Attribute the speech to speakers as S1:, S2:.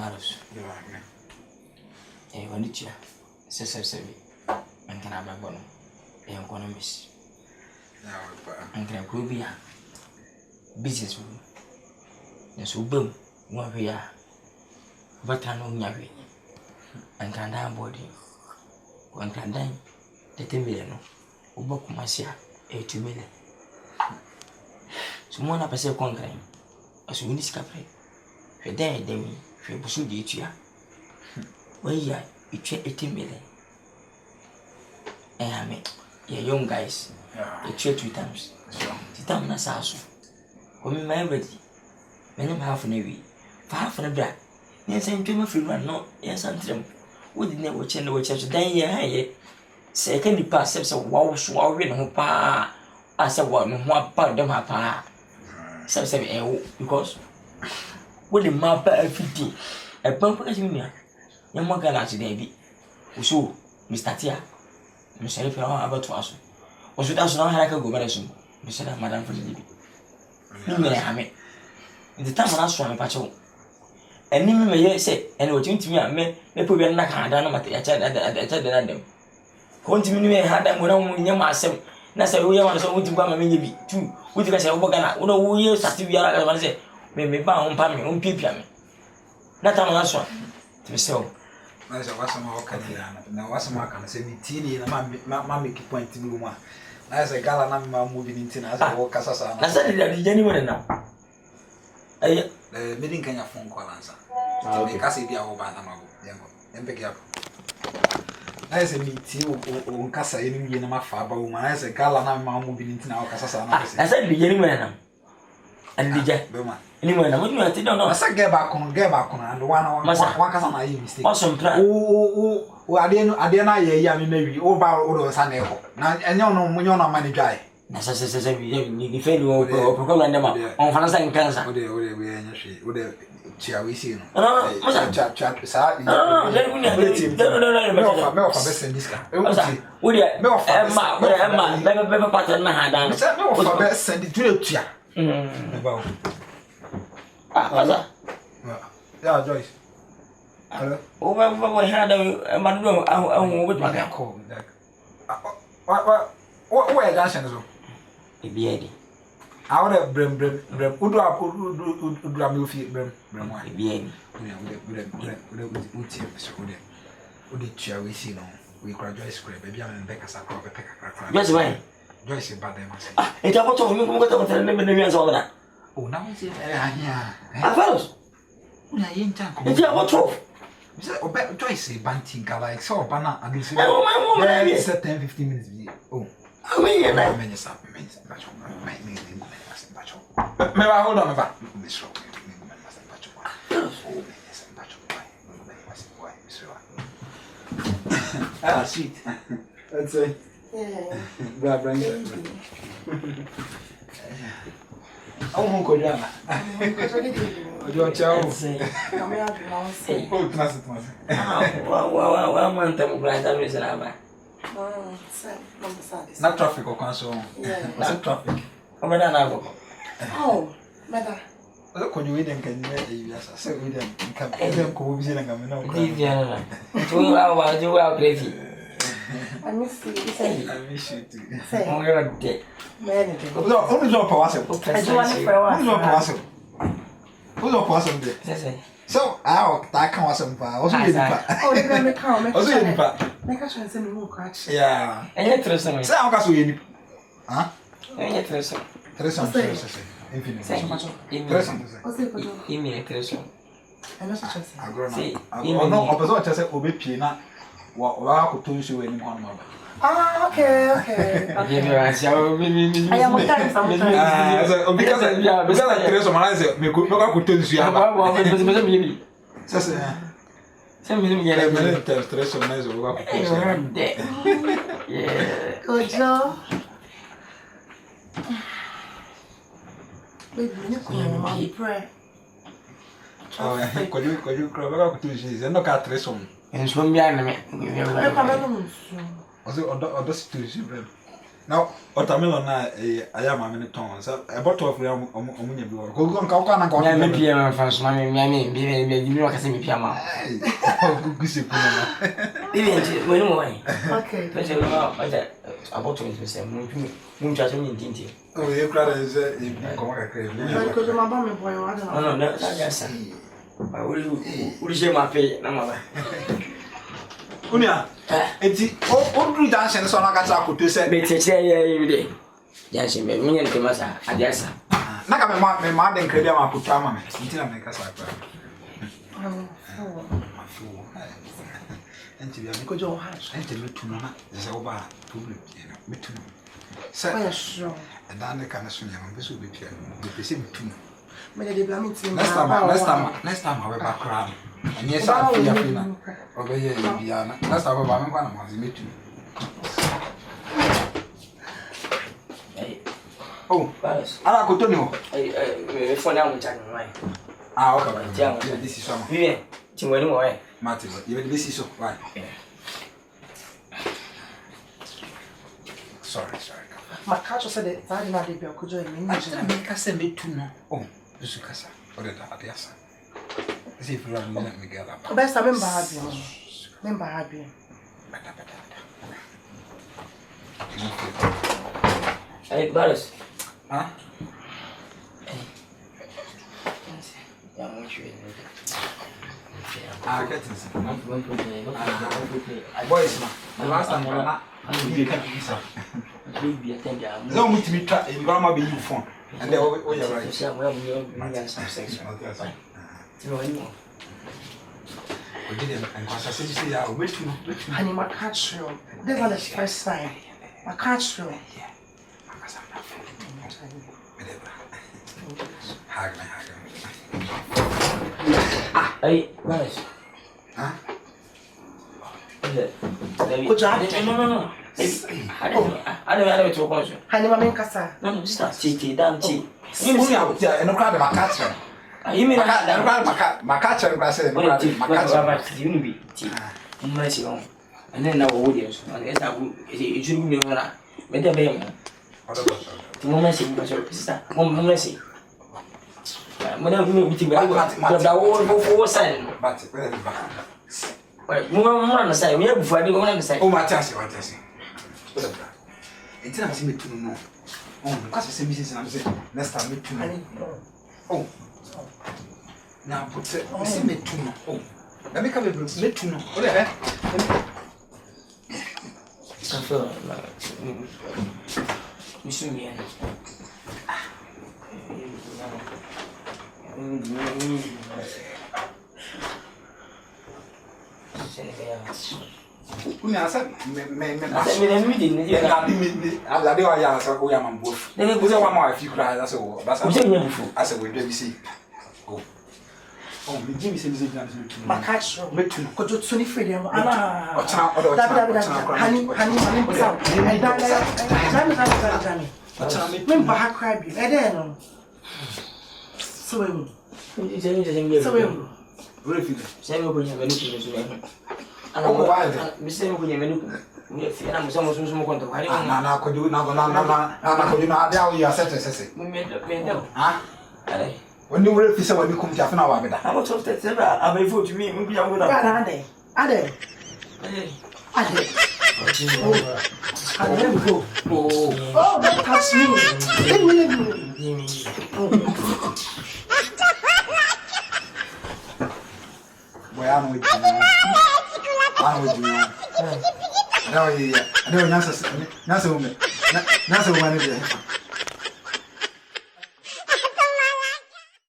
S1: Carlos. When did you say, and can I have one? Economist. And can I prove ya? Business room. Yes, boom, one we are. But I know Yavi. And can down body. One can dine. The 10 million. Ubokumasia, 8 million. So, one up a second conquering. As we discover. For there, Demi, for Busu Ditia. Well, yeah, you check 18 million. And I mean, you're young guys. You check 2 times. The time that's also. When my ready, when I'm half an away, half an a black. Yes, I'm doing my free run, no, yes, I'm trim. We didn't know which end of which I should die here. Second, pass steps of wow, swallow, who pa. I said, what, one part of them, pa. Some because. What the map every day. A pump as you know. Young Morgan today. So, Mr. Tia, Mr. If you are about to us. Was with us now, I can go very soon. Mr. Madame for the baby. You may have it. In the time when I swam a patrol. And you may say, and what you to me, I may put your neck down at the at them. Continue had them when I'm young myself. Nasa, we are so to go maybe 2. With the Ogana, no years at the other, I say. Me bound pammy, pipiam. That time last one. To be so.
S2: I said, what's some more Canadian? Now, what's some more can say me teeny and mammy point to Luma. As a gala moving into as I walk as a I said that genuine now. I meeting can your phone call answer. Because if you are over and pick up. I said, me tea or Casa in my father, woman. I said, gala moving into our Casa. I said, genuine now. And the jet, anyway, I'm not going to I get back on, and one can I mistake. Awesome plan. Oh, I didn't know, maybe over all San Echo. Now, and you know, when you're not money dry. Necessary, you fail or proclaim them on Fanasa Cancer. Would the chair we see. No, chat, sir. No, best in this car. Would you, Emma, never pattern my hand down. No, best send it to the chair. Yeah, Joyce. Over my hand, a man with my call. What are dancing? It be Eddie. I would have brim, would you feet, brim, it be Eddie. Would the chair we see no? We cry Joyce scrape, baby, and Becca's a crop, a pecker. Yes, way. Joyce is bad, they must say. It's a lot of you go to the millions over that. Oh, now it's here. I follows. It's a lot of Joyce, banting, like so, banana, and this is 10-15 minutes. Oh, I mean, I mean, it's up, may I hold on about this rock? Ah, sweet. That's it. Yeah. Bring it. I won't go down. Don't tell me. Oh, class it was. Well, one time, blind, I was an not traffic or console. Was it traffic? Oh, mother. Look when you eat and can you say with them. Come go visit and come no. Yeah, 2 hours, you are crazy. I miss you. I miss you too. Oh, you're dead. Only drop a wasp. I do want for a wasp. Who's a possum? So, I can't was some power. Oh, you're going to come. Make a chance in the crash. Yeah, and yet, Tristan. Say, I'll go in. Huh? And yet, Tristan. Tristan, infinite. So much. Immediate. I'm grown up. No, opposite just a bit peanut. What could tell you any one mother? Ah, okay. I am a time sometimes. Because I tell someone, we could not tell you. Send me get a minute to stress on us over. Yeah. Good job. Baby, pray. Oh, could you cry up to she's no cat treson? And swim behind me. Was it on the situation? Now, watermelon na I am a minute ton. So a bottle of omunya bi wo. Go nka kwa na nka.
S1: Ya me pia fans ma me bi me wakase me pia ma.
S2: Gusi kuna na.
S1: Bibi nti mo ni mo wai.
S3: Okay.
S1: Pese no aja about 20% mo twa so ni tinti.
S2: Oh, ye kra da ze e bi ko ka kre.
S3: Ko je ma ba me boy wa da.
S1: No, na ya sa. Ba uri je ma pe na ma ba.
S2: Kunia. Enti o dru junction so na ka tra ko to se.
S1: Be cheche ye de. Junction be mo nyane ke masa adiasa.
S2: Na ka me ma den kra dia ma ko twa ma me. Enti na me ka sa kra. Enti bia me ko jo ha. Enti me tu na ze o ba problem me tu. Sa.
S3: Kwa sure.
S2: Da na ka na so nyama be so be pia. Be pese me tu.
S3: Me de bla me tin.
S2: Next time I will back around. And yes, I feel fina. Obey Biana. Next time I will back around. Meet you. Oh, I go to know.
S1: For now, I'm chatting.
S2: Ah, okay. This is some.
S1: Yeah, Timon, why?
S2: Martin, this is so. Why? Sorry.
S3: My catch said that I did not be able to join me.
S2: I make us send it to know. Oh, this is Casa. Or the Adiasa. See if you run me get up.
S3: Best I remember happy. Remember happy.
S1: Hey, Boris.
S2: Huh? I get it. Boys, the last time I'm be attend. No, meet me in Grandma be you phone. And they will be right. We didn't, and because I said, I will wait you.
S3: Honey, my catch you. This was the first time. My catch you.
S2: Yeah. Hag me.
S1: Hey, Boris.
S2: Huh?
S3: Good job.
S1: No. I don't to watch.
S3: Honey, my main casa.
S1: No, stop. Tea, damn tea.
S2: You know, and a crowd of my catcher.
S1: You mean
S2: my catcher, I said, my catcher.
S1: You be tea. Mercy on. And then now, audience. And guess it should be one. Made a baby. Mercy, sister. Mercy. Whenever we think about the whole four side.
S2: But,
S1: Mama say we have for the one say.
S2: Oh, my chance, what I say. It's not me to know. Oh, because I say, Mrs. I'm saying, next time me to know. Oh, now put it, me to know. Oh, let me come and me to know. What the heck?
S1: I feel you see me.
S2: Kuna said, me
S1: didn't.
S2: I'm like, oh, yeah, so we are both. Then it was one more if you cry. That's all. That's all. I said, we do see. Oh, me give me some.
S3: My catch you.
S2: Me too.
S3: Could you 23? Honey, remember how crab you. I don't so
S1: Same opinion when you and I'm saying when you feel I'm some control.
S2: I could do now. You are set.
S1: We made up.
S2: Ah, when you will feel when you come to have an hour.
S1: How much of that I may vote to me, maybe I'm going to
S3: oh, that touched me.
S2: Boy, I'm with you. No, yeah. I don't know. That's a woman.